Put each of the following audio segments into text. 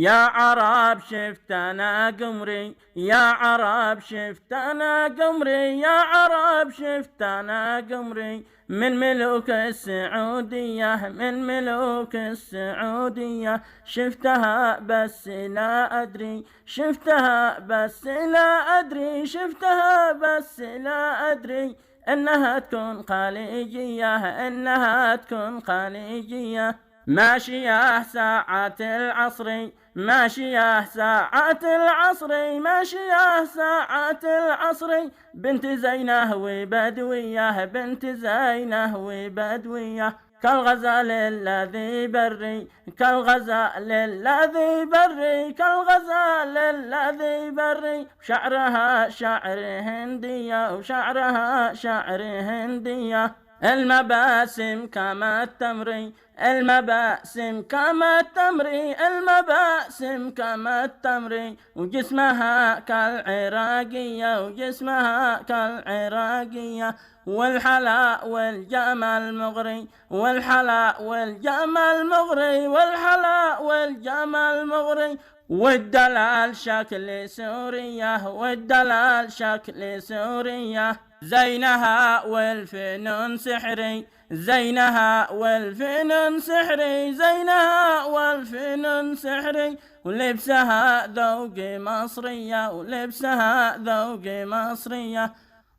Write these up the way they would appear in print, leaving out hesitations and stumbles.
يا عرب شفتنا قمري، يا عرب شفتنا قمري، يا عرب شفتنا قمري، من ملوك السعودية، من ملوك السعودية. شفتها بس لا أدري، شفتها بس لا أدري، شفتها بس لا أدري إنها تكون خليجية، إنها تكون خليجية. ماشية ساعة العصر، ماشية ساعة العصر، ماشية ساعة العصر، بنت زينة وبدوية، بنت زينة وبدوية. كالغزال الذي بري، كالغزال الذي بري، كالغزال الذي بري. شعرها شعر هندية، وشعرها شعر هندية. المباسم كما التمري، المباسم كما التمري، المباسم كما التمري. وجسمها كالعراقية، وجسمها كالعراقية. والحلا والجمال مغري، والحلا والجمال مغري، والحلا والجمال مغري. والدلال شكل سورية، والدلال شكل سورية. زينها والفنون سحري، زينها والفنون سحري، زينها والفنون سحري. ولبسها ذوق مصرية، ولبسها ذوق مصرية.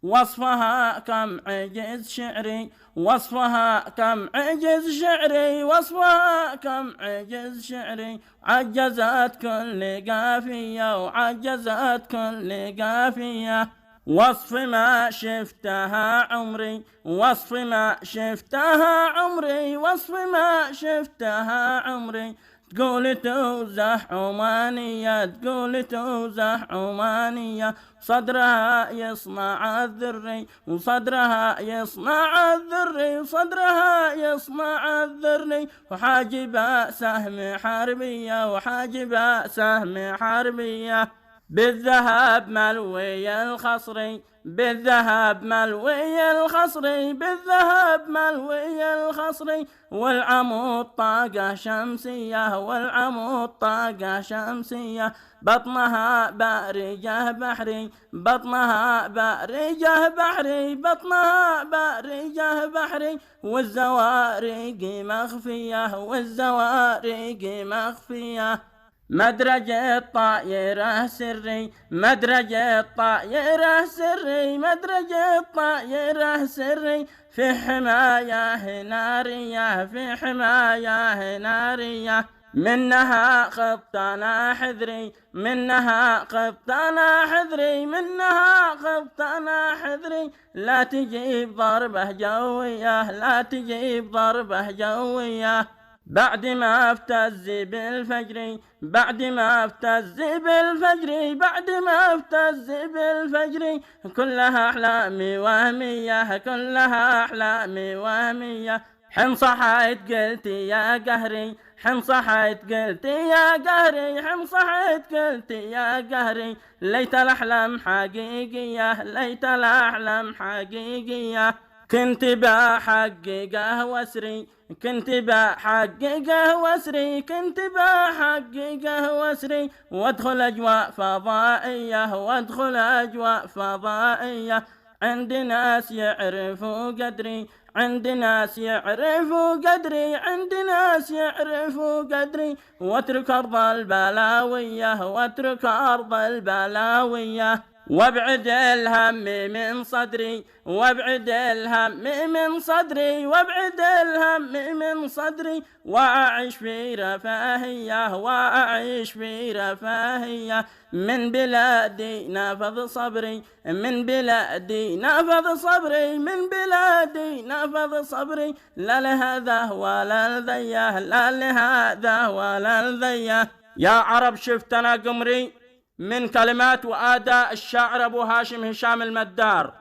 وصفها كم عجز شعري، وصفها كم عجز شعري، وصفها كم عجز شعري. عجزت كل قافية، وعجزت كل قافية. وصف ما شفتها عمري، وصف ما شفتها عمري، وصف ما شفتها عمري. تقول توزح عمانية، تقول توزح عمانية. صدرها يصنع الذري، وصدرها يصنع الذري، وصدرها يصنع الذري. وحاجبها سهم حربية، وحاجبها سهم حربية. بالذهب ملوي الخصري، بالذهب ملوي الخصري، بالذهب ملوي الخصري. والعمود طاقة شمسية، والعمود طاقة شمسية. بطنها بارجة بحري، بطنها بارجة بحري، بطنها بارجة بحري. والزوارق مخفية، والزوارق مخفية. مدرجة طائرة سري، مدرجة طائرة سري، مدرجة طائرة سري. في حماية نارية، في حماية نارية. منها خطنا حذري، منها خطنا حذري، منها خطنا حذري. لا تجيب ضربة جوية، لا تجيب ضربة جوية. بعد ما افتز بالفجر، بعد ما افتز بالفجر، بعد ما افتز بالفجر. كلها أحلامي وهمية، كلها أحلامي وهمية. حين صحيت قلت يا قهري، حين صحيت قلت يا قهري، حين صحيت قلت يا قهري. ليت الأحلام حقيقية، ليت الأحلام حقيقية. كنت بحققه واسري، كنت بحققه واسري، كنت بحققه واسري. وادخل أجواء فضائية، وادخل أجواء فضائية. عند ناس يعرفوا قدري، عند ناس يعرفوا قدري، عند ناس يعرفوا قدري. واترك أرض البلاوية، واترك أرض البلاوية. وابعد الهم من صدري، وابعد الهم من صدري، وابعد الهم من صدري. وأعيش في رفاهية، وأعيش في رفاهية. من بلادي نفذ صبري، من بلادي نفذ صبري، من بلادي نفذ صبري. لا لهذا ولا لذيه، لا لهذا ولا لذيه. يا عرب شفتنا قمري، من كلمات وآداء الشاعر أبو هاشم هشام المدار.